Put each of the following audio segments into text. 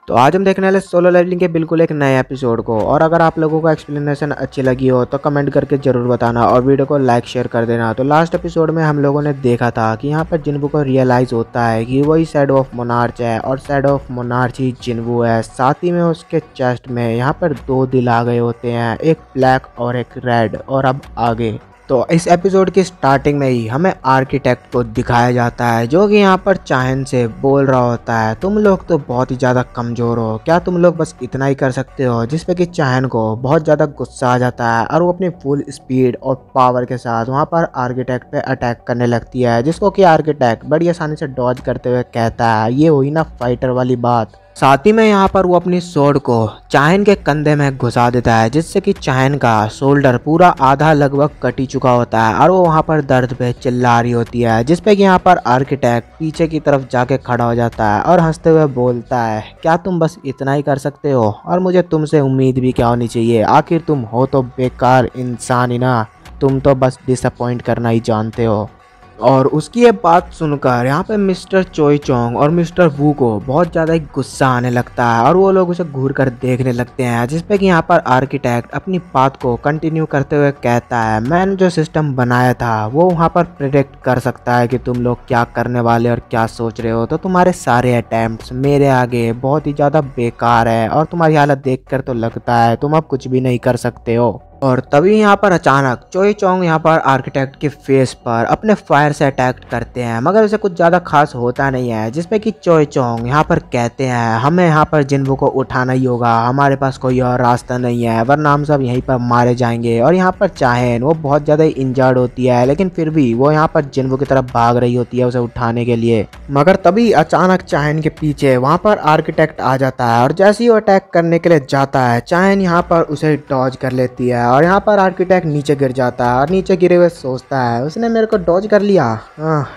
तो आज हम देखने वाले सोलो लेवलिंग के बिल्कुल एक नए एपिसोड को। और अगर आप लोगों को एक्सप्लेनेशन अच्छी लगी हो तो कमेंट करके जरूर बताना और वीडियो को लाइक शेयर कर देना। तो लास्ट एपिसोड में हम लोगों ने देखा था कि यहाँ पर जिन्वू को रियलाइज होता है कि वही शैडो ऑफ मोनार्च है और शैडो ऑफ मोनार्च ही जिन्वू है। साथ ही में उसके चेस्ट में यहाँ पर दो दिल आ गए होते हैं, एक ब्लैक और एक रेड। और अब आगे तो इस एपिसोड की स्टार्टिंग में ही हमें आर्किटेक्ट को दिखाया जाता है जो कि यहाँ पर चाहन से बोल रहा होता है, तुम लोग तो बहुत ही ज़्यादा कमज़ोर हो, क्या तुम लोग बस इतना ही कर सकते हो। जिस पे कि चाहन को बहुत ज़्यादा गुस्सा आ जाता है और वो अपनी फुल स्पीड और पावर के साथ वहाँ पर आर्किटेक्ट पे अटैक करने लगती है, जिसको कि आर्किटेक्ट बड़ी आसानी से डॉज करते हुए कहता है ये हुई ना फाइटर वाली बात। साथ ही में यहाँ पर वो अपनी स्वॉर्ड को चाहन के कंधे में घुसा देता है, जिससे कि चाहन का शोल्डर पूरा आधा लगभग कट ही चुका होता है और वो वहाँ पर दर्द पे चिल्ला रही होती है। जिस पे कि यहाँ पर आर्किटेक्ट पीछे की तरफ जाके खड़ा हो जाता है और हंसते हुए बोलता है क्या तुम बस इतना ही कर सकते हो और मुझे तुमसे उम्मीद भी क्या होनी चाहिए, आखिर तुम हो तो बेकार इंसान ही ना, तुम तो बस डिसअपॉइंट करना ही जानते हो। और उसकी ये बात सुनकर यहाँ पे मिस्टर चोई चोंग और मिस्टर वू को बहुत ज़्यादा ही गुस्सा आने लगता है और वो लोग उसे घूर कर देखने लगते हैं। जिस पे कि यहाँ पर आर्किटेक्ट अपनी बात को कंटिन्यू करते हुए कहता है मैंने जो सिस्टम बनाया था वो वहाँ पर प्रिडिक्ट कर सकता है कि तुम लोग क्या करने वाले और क्या सोच रहे हो, तो तुम्हारे सारे अटैम्प्ट्स मेरे आगे बहुत ही ज़्यादा बेकार है और तुम्हारी हालत देखकर तो लगता है तुम अब कुछ भी नहीं कर सकते हो। और तभी यहाँ पर अचानक चोई चोंग यहाँ पर आर्किटेक्ट के फेस पर अपने फायर से अटैक करते हैं, मगर उसे कुछ ज़्यादा खास होता नहीं है। जिसपे कि चोई चोंग यहाँ पर कहते हैं हमें यहाँ पर जिन्वू को उठाना ही होगा, हमारे पास कोई और रास्ता नहीं है वरना हम सब यहीं पर मारे जाएंगे। और यहाँ पर चाहेन वो बहुत ज़्यादा इंजर्ड होती है, लेकिन फिर भी वो यहाँ पर जिन्वू की तरफ भाग रही होती है उसे उठाने के लिए। मगर तभी अचानक चाहेन के पीछे वहाँ पर आर्किटेक्ट आ जाता है और जैसे ही वो अटैक करने के लिए जाता है चाहेन यहाँ पर उसे डॉज कर लेती है और यहाँ पर आर्किटेक्ट नीचे गिर जाता है और नीचे गिरे हुए सोचता है उसने मेरे को डॉज कर लिया,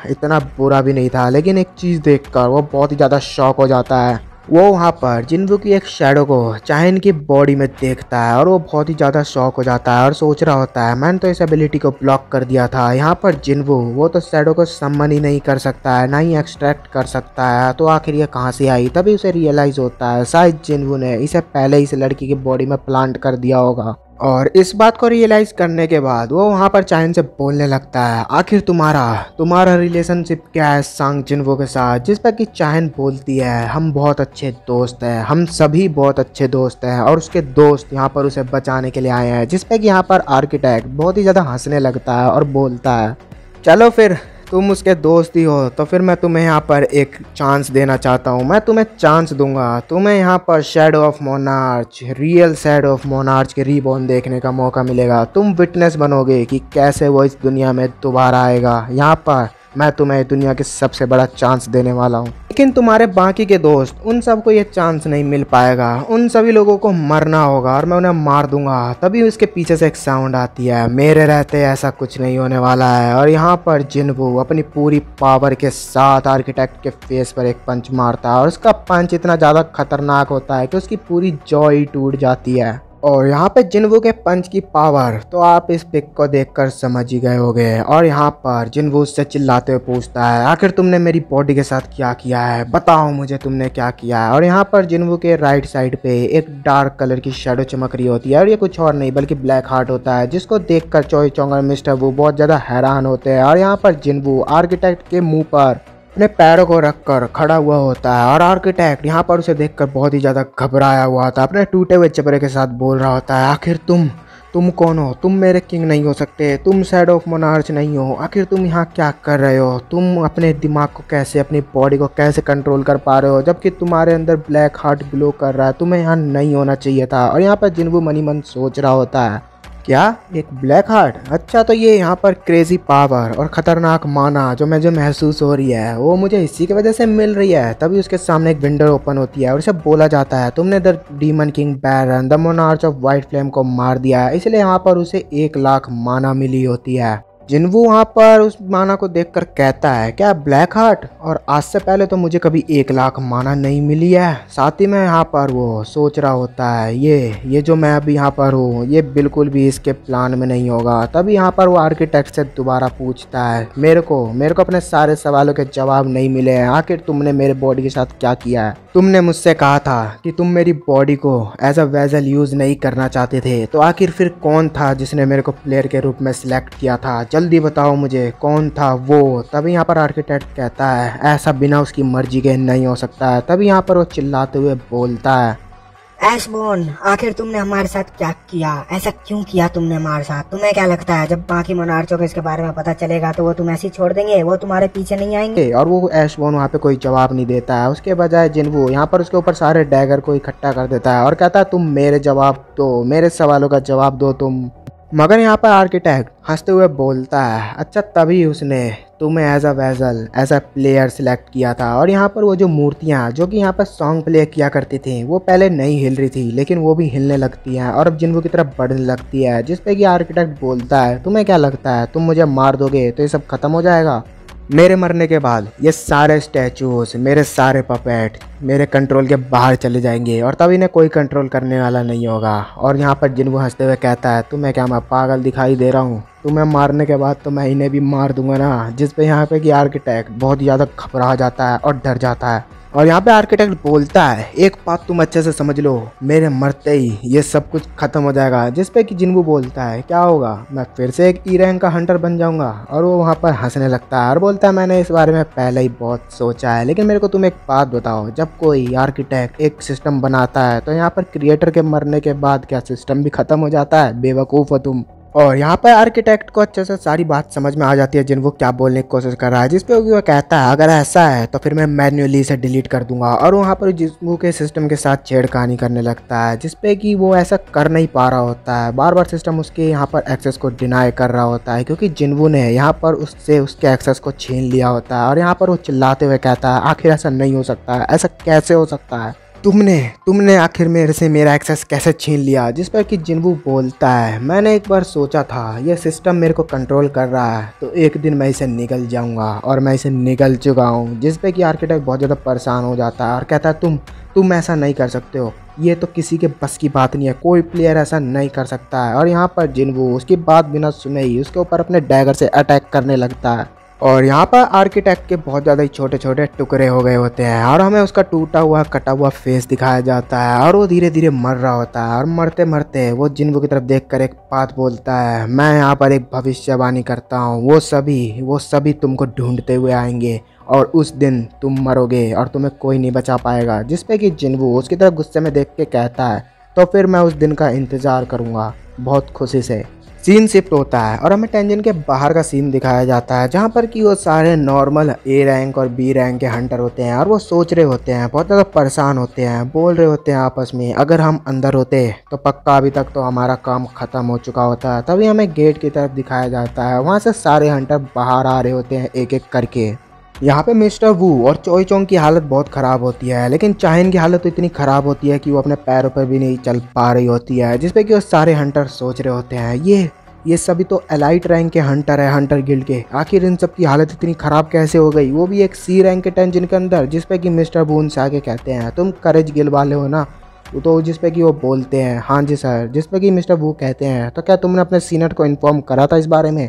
इतना बुरा भी नहीं था। लेकिन एक चीज़ देखकर वो बहुत ही ज़्यादा शॉक हो जाता है। वो वहाँ पर जिन्वू की एक शैडो को चाहन की बॉडी में देखता है और वो बहुत ही ज़्यादा शॉक हो जाता है और सोच रहा होता है मैंने तो इस एबिलिटी को ब्लॉक कर दिया था। यहाँ पर जिन्वू वो तो शैडो को समन ही नहीं कर सकता है, ना ही एक्सट्रैक्ट कर सकता है, तो आखिर ये कहाँ से आई। तभी उसे रियलाइज़ होता है शायद जिन्वू ने इसे पहले ही इस लड़की की बॉडी में प्लांट कर दिया होगा। और इस बात को रियलाइज़ करने के बाद वो वहाँ पर चाहन से बोलने लगता है आखिर तुम्हारा रिलेशनशिप क्या है सांग जिन्वू के साथ। जिस पर कि चाहन बोलती है हम बहुत अच्छे दोस्त हैं, हम सभी बहुत अच्छे दोस्त हैं और उसके दोस्त यहाँ पर उसे बचाने के लिए आए हैं। जिस पर कि यहाँ पर आर्किटेक्ट बहुत ही ज़्यादा हंसने लगता है और बोलता है चलो फिर तुम उसके दोस्त ही हो तो फिर मैं तुम्हें यहाँ पर एक चांस देना चाहता हूँ, मैं तुम्हें चांस दूंगा, तुम्हें यहाँ पर shadow of monarch real shadow of monarch के रीबॉर्न देखने का मौका मिलेगा। तुम विटनेस बनोगे कि कैसे वो इस दुनिया में दोबारा आएगा। यहाँ पर मैं तुम्हें दुनिया के सबसे बड़ा चांस देने वाला हूँ, लेकिन तुम्हारे बाकी के दोस्त उन सबको ये चांस नहीं मिल पाएगा, उन सभी लोगों को मरना होगा और मैं उन्हें मार दूंगा। तभी उसके पीछे से एक साउंड आती है मेरे रहते ऐसा कुछ नहीं होने वाला है। और यहाँ पर जिन्वू अपनी पूरी पावर के साथ आर्किटेक्ट के फेस पर एक पंच मारता है और उसका पंच इतना ज़्यादा खतरनाक होता है कि उसकी पूरी जॉ ही टूट जाती है। और यहाँ पे जिन्वू के पंच की पावर तो आप इस पिक को देखकर समझ ही गए होंगे। और यहाँ पर जिन्वू उससे चिल्लाते हुए पूछता है आखिर तुमने मेरी बॉडी के साथ क्या किया है, बताओ मुझे तुमने क्या किया है। और यहाँ पर जिन्वू के राइट साइड पे एक डार्क कलर की शैडो चमक रही होती है और ये कुछ और नहीं बल्कि ब्लैक हार्ट होता है, जिसको देखकर चोई चोंग और मिस्टर वू बहुत ज़्यादा हैरान होते हैं। और यहाँ पर जिन्वू आर्किटेक्ट के मुँह पर अपने पैरों को रखकर खड़ा हुआ होता है और आर्किटेक्ट यहाँ पर उसे देखकर बहुत ही ज़्यादा घबराया हुआ था, अपने टूटे हुए चेहरे के साथ बोल रहा होता है आखिर तुम कौन हो, तुम मेरे किंग नहीं हो सकते, तुम शैडो ऑफ मोनार्च नहीं हो, आखिर तुम यहाँ क्या कर रहे हो, तुम अपने दिमाग को कैसे अपनी बॉडी को कैसे कंट्रोल कर पा रहे हो जबकि तुम्हारे अंदर ब्लैक हार्ट ग्लो कर रहा है, तुम्हें यहाँ नहीं होना चाहिए था। और यहाँ पर जिन्वू मनी मन सोच रहा होता है क्या एक ब्लैक हार्ट, अच्छा तो ये यहाँ पर क्रेजी पावर और ख़तरनाक माना जो महसूस हो रही है वो मुझे इसी की वजह से मिल रही है। तभी उसके सामने एक विंडो ओपन होती है और उसे बोला जाता है तुमने the demon king Baron the monarch of white flame को मार दिया है, इसलिए यहाँ पर उसे 1 लाख माना मिली होती है। जिन्वू वहाँ पर उस माना को देखकर कहता है, क्या ब्लैक हार्ट? और आज से पहले तो मुझे कभी 1 लाख माना नहीं मिली है। साथ ही में यहाँ पर वो सोच रहा होता है ये जो मैं अभी यहाँ पर हूँ ये बिल्कुल भी इसके प्लान में नहीं होगा। तभी यहाँ पर वो आर्किटेक्ट से दोबारा पूछता है, मेरे को अपने सारे सवालों के जवाब नहीं मिले हैं। आखिर तुमने मेरे बॉडी के साथ क्या किया है? तुमने मुझसे कहा था कि तुम मेरी बॉडी को एज अ वेजल यूज नहीं करना चाहते थे, तो आखिर फिर कौन था जिसने मेरे को प्लेयर के रूप में सिलेक्ट किया था? जल्दी बताओ मुझे कौन था वो। तभी यहाँ पर आर्किटेक्ट कहता है, ऐसा बिना उसकी मर्जी के नहीं हो सकता है। तभी यहाँ पर वो चिल्लाते हुए बोलता है, ऐशबोर्न, आखिर तुमने हमारे साथ क्या किया? ऐसा क्यों किया तुमने हमारे साथ? तुम्हें क्या लगता है जब बाकी मोनार्चों को इसके बारे में पता चलेगा तो वो तुम ऐसे ही छोड़ देंगे? वो तुम्हारे पीछे नहीं आएंगे? और वो ऐशबोर्न वहाँ पे कोई जवाब नहीं देता है। उसके बजाय जिन्वू यहाँ पर उसके ऊपर सारे डैगर को इकट्ठा कर देता है और कहता है, तुम मेरे जवाब दो, मेरे सवालों का जवाब दो तुम। मगर यहाँ पर आर्किटेक्ट हंसते हुए बोलता है, अच्छा तभी उसने तुम्हें as a vessel as a player select किया था। और यहाँ पर वो जो मूर्तियाँ जो कि यहाँ पर सॉन्ग प्ले किया करती थी वो पहले नहीं हिल रही थी, लेकिन वो भी हिलने लगती हैं और अब जिन्वू की तरफ बढ़ने लगती है। जिस पे कि आर्किटेक्ट बोलता है, तुम्हें क्या लगता है तुम मुझे मार दोगे तो ये सब खत्म हो जाएगा? मेरे मरने के बाद ये सारे स्टैचूज, मेरे सारे पपेट मेरे कंट्रोल के बाहर चले जाएंगे और तब इन्हें कोई कंट्रोल करने वाला नहीं होगा। और यहाँ पर जिन्वू हंसते हुए कहता है, तुम्हें क्या मैं पागल दिखाई दे रहा हूँ? तुम्हें मारने के बाद तो मैं इन्हें भी मार दूंगा ना। जिस पे यहाँ पे कि आर्किटेक्ट बहुत ज़्यादा घबरा जाता है और डर जाता है। और यहाँ पे आर्किटेक्ट बोलता है, एक बात तुम अच्छे से समझ लो, मेरे मरते ही ये सब कुछ खत्म हो जाएगा। जिस पे कि जिन्वू बोलता है, क्या होगा? मैं फिर से एक ई रैंक का हंटर बन जाऊंगा। और वो वहाँ पर हंसने लगता है और बोलता है, मैंने इस बारे में पहले ही बहुत सोचा है, लेकिन मेरे को तुम एक बात बताओ, जब कोई आर्किटेक्ट एक सिस्टम बनाता है तो यहाँ पर क्रिएटर के मरने के बाद क्या सिस्टम भी खत्म हो जाता है? बेवकूफ़ हो तुम। और यहाँ पर आर्किटेक्ट को अच्छे से सारी बात समझ में आ जाती है जिन्वू क्या बोलने की कोशिश कर रहा है। जिस पे वो कहता है, अगर ऐसा है तो फिर मैं मैन्युअली इसे डिलीट कर दूंगा। और वहाँ पर जिन्वू के सिस्टम के साथ छेड़खानी करने लगता है, जिस पे कि वो ऐसा कर नहीं पा रहा होता है। बार बार सिस्टम उसके यहाँ पर एक्सेस को डिनाई कर रहा होता है, क्योंकि जिन्वू ने यहाँ पर उससे उसके एक्सेस को छीन लिया होता है। और यहाँ पर वो चिल्लाते हुए कहता है, आखिर ऐसा नहीं हो सकता है, ऐसा कैसे हो सकता है? तुमने आखिर मेरे से मेरा एक्सेस कैसे छीन लिया? जिस पर कि जिन्वू बोलता है, मैंने एक बार सोचा था ये सिस्टम मेरे को कंट्रोल कर रहा है तो एक दिन मैं इसे निगल जाऊंगा, और मैं इसे निगल चुका हूँ। जिस पे कि आर्किटेक्ट बहुत ज़्यादा परेशान हो जाता है और कहता है, तुम ऐसा नहीं कर सकते हो, ये तो किसी के बस की बात नहीं है, कोई प्लेयर ऐसा नहीं कर सकता है। और यहाँ पर जिन्वू उसकी बात बिना सुने ही उसके ऊपर अपने डैगर से अटैक करने लगता है। और यहाँ पर आर्किटेक्ट के बहुत ज़्यादा ही छोटे छोटे टुकड़े हो गए होते हैं और हमें उसका टूटा हुआ कटा हुआ फेस दिखाया जाता है और वो धीरे धीरे मर रहा होता है। और मरते मरते वो जिन्वू की तरफ देखकर एक बात बोलता है, मैं यहाँ पर एक भविष्यवाणी करता हूँ, वो सभी तुमको ढूंढते हुए आएंगे और उस दिन तुम मरोगे और तुम्हें कोई नहीं बचा पाएगा। जिस पे कि जिन्वू उसकी तरफ गुस्से में देख के कहता है, तो फिर मैं उस दिन का इंतज़ार करूँगा बहुत खुशी से। सीन शिफ्ट होता है और हमें टेंजन के बाहर का सीन दिखाया जाता है, जहाँ पर कि वो सारे नॉर्मल ए रैंक और बी रैंक के हंटर होते हैं और वो सोच रहे होते हैं, बहुत ज़्यादा परेशान होते हैं, बोल रहे होते हैं आपस में, अगर हम अंदर होते तो पक्का अभी तक तो हमारा काम ख़त्म हो चुका होता है। तभी हमें गेट की तरफ दिखाया जाता है, वहाँ से सारे हंटर बाहर आ रहे होते हैं एक एक करके। यहाँ पे मिस्टर वू और चोई चोंग की हालत बहुत ख़राब होती है, लेकिन चाहिन की हालत तो इतनी ख़राब होती है कि वो अपने पैरों पर भी नहीं चल पा रही होती है। जिसपे कि वो सारे हंटर सोच रहे होते हैं, ये सभी तो एलाइट रैंक के हंटर है, हंटर गिल्ड के, आखिर इन सब की हालत इतनी ख़राब कैसे हो गई, वो भी एक सी रैंक के टेंजन के अंदर। जिसपे कि मिस्टर वू उनसे आगे कहते हैं, तुम करेज गिल्ड वाले हो ना? तो जिसपे कि वो बोलते हैं, हाँ जी सर। जिसपे कि मिस्टर वू कहते हैं, तो क्या तुमने अपने सीनियर को इन्फॉर्म करा था इस बारे में?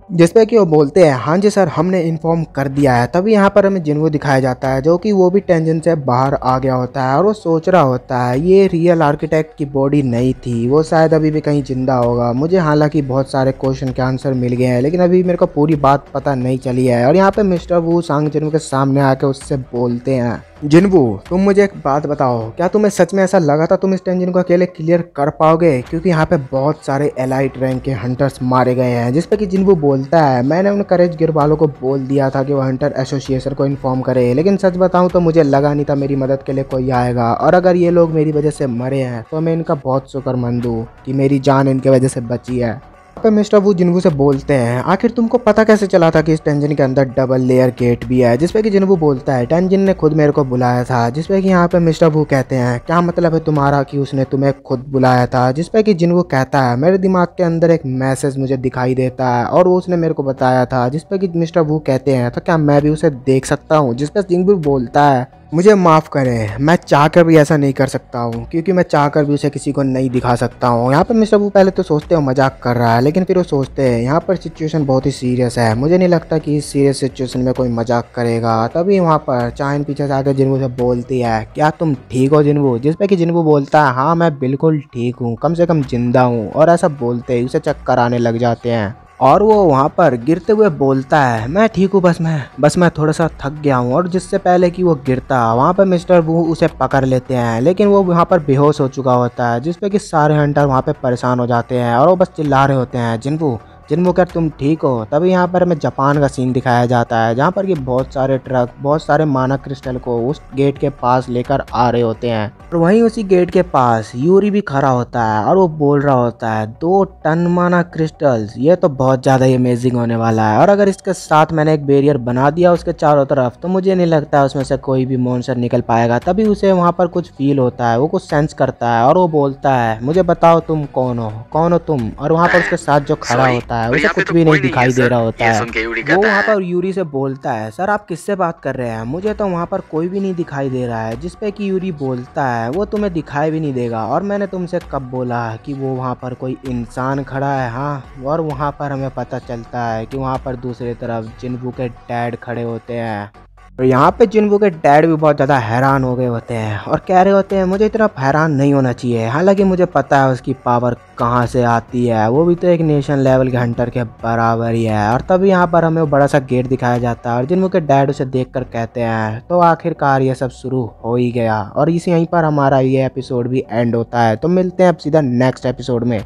जिसपे कि वो बोलते हैं, हाँ जी सर, हमने इन्फॉर्म कर दिया है। तभी यहाँ पर हमें जिन्वू दिखाया जाता है, जो कि वो भी टेंशन से बाहर आ गया होता है और वो सोच रहा होता है, ये रियल आर्किटेक्ट की बॉडी नहीं थी, वो शायद अभी भी कहीं जिंदा होगा। मुझे हालांकि बहुत सारे क्वेश्चन के आंसर मिल गए हैं, लेकिन अभी मेरे को पूरी बात पता नहीं चली है। और यहाँ पे मिस्टर वू सांग जिन्वू के सामने आके उससे बोलते हैं, जिन्वू तुम मुझे एक बात बताओ, क्या तुम्हें सच में ऐसा लगा था तुम इस टेंजन को अकेले क्लियर कर पाओगे? क्योंकि यहाँ पे बहुत सारे एलाइट रैंक के हंटर्स मारे गए हैं। जिस पे कि जिन्वू बोलता है, मैंने उन करेज गिर वालों को बोल दिया था कि वो हंटर एसोसिएशन को इन्फॉर्म करे, लेकिन सच बताऊं तो मुझे लगा नहीं था मेरी मदद के लिए कोई आएगा। और अगर ये लोग मेरी वजह से मरे हैं तो मैं इनका बहुत शुक्रमंद हूँ कि मेरी जान इनके वजह से बची है। पे मिस्टर वू जिन्वू से बोलते हैं, आखिर तुमको पता कैसे चला था कि इस टेंजिन के अंदर डबल लेयर गेट भी है? जिसपे कि जिन्वू बोलता है, टेंजिन ने खुद मेरे को बुलाया था। जिसपे कि यहाँ पे मिस्टर वू कहते हैं, क्या मतलब है तुम्हारा कि उसने तुम्हें खुद बुलाया था? जिसपे कि जिन्वू कहता है, मेरे दिमाग के अंदर एक मैसेज मुझे दिखाई देता है और वो उसने मेरे को बताया था। जिसपे कि मिस्टर वू कहते हैं, तो क्या मैं भी उसे देख सकता हूँ? जिसपे जिन्वू बोलता है, मुझे माफ़ करें, मैं चाहकर भी ऐसा नहीं कर सकता हूँ, क्योंकि मैं चाहकर भी उसे किसी को नहीं दिखा सकता हूँ। यहाँ पर मिस्टर वू पहले तो सोचते हो मजाक कर रहा है, लेकिन फिर वो सोचते हैं यहाँ पर सिचुएशन बहुत ही सीरियस है, मुझे नहीं लगता कि इस सीरियस सिचुएशन में कोई मजाक करेगा। तभी वहाँ पर चाइन पीछे से आकर जिन्वू से बोलती है, क्या तुम ठीक हो जिन्वू? जिसपे कि जिन्वू बोलता है, हाँ मैं बिल्कुल ठीक हूँ, कम से कम जिंदा हूँ। और ऐसा बोलते ही उसे चक्कर आने लग जाते हैं और वो वहाँ पर गिरते हुए बोलता है, मैं ठीक हूँ, बस मैं थोड़ा सा थक गया हूँ। और जिससे पहले कि वो गिरता, वहाँ पर मिस्टर वू उसे पकड़ लेते हैं, लेकिन वो वहाँ पर बेहोश हो चुका होता है। जिसपे कि सारे हंटर वहाँ पे परेशान हो जाते हैं और वो बस चिल्ला रहे होते हैं, जिन्वू जिन्वू क्या तुम ठीक हो? तभी यहाँ पर हमें जापान का सीन दिखाया जाता है, जहाँ पर कि बहुत सारे ट्रक बहुत सारे माना क्रिस्टल को उस गेट के पास लेकर आ रहे होते हैं। और वहीं उसी गेट के पास यूरी भी खड़ा होता है और वो बोल रहा होता है, 2 टन माना क्रिस्टल्स, ये तो बहुत ज़्यादा ही अमेजिंग होने वाला है। और अगर इसके साथ मैंने एक बैरियर बना दिया उसके चारों तरफ, तो मुझे नहीं लगता उसमें से कोई भी मॉन्स्टर निकल पाएगा। तभी उसे वहाँ पर कुछ फील होता है, वो कुछ सेंस करता है और वो बोलता है, मुझे बताओ तुम कौन हो तुम? और वहाँ पर उसके साथ जो खड़ा होता है उसे कुछ भी नहीं दिखाई दे रहा होता है। वो वहाँ पर यूरी से बोलता है, सर आप किससे बात कर रहे हैं? मुझे तो वहाँ पर कोई भी नहीं दिखाई दे रहा है। जिसपे कि यूरी बोलता है, वो तुम्हें दिखाई भी नहीं देगा, और मैंने तुमसे कब बोला कि वो वहाँ पर कोई इंसान खड़ा है? हाँ, और वहाँ पर हमें पता चलता है कि वहाँ पर दूसरी तरफ जिन्वू के डैड खड़े होते हैं। और यहाँ पे जिन्वू के डैड भी बहुत ज़्यादा हैरान हो गए होते हैं और कह रहे होते हैं, मुझे इतना हैरान नहीं होना चाहिए, हालांकि मुझे पता है उसकी पावर कहाँ से आती है, वो भी तो एक नेशन लेवल के हंटर के बराबर ही है। और तभी यहाँ पर हमें वो बड़ा सा गेट दिखाया जाता है और जिन्वू के डैड उसे देखकर कहते हैं, तो आखिरकार ये सब शुरू हो ही गया। और इसी यहीं पर हमारा ये एपिसोड भी एंड होता है। तो मिलते हैं अब सीधा नेक्स्ट एपिसोड में।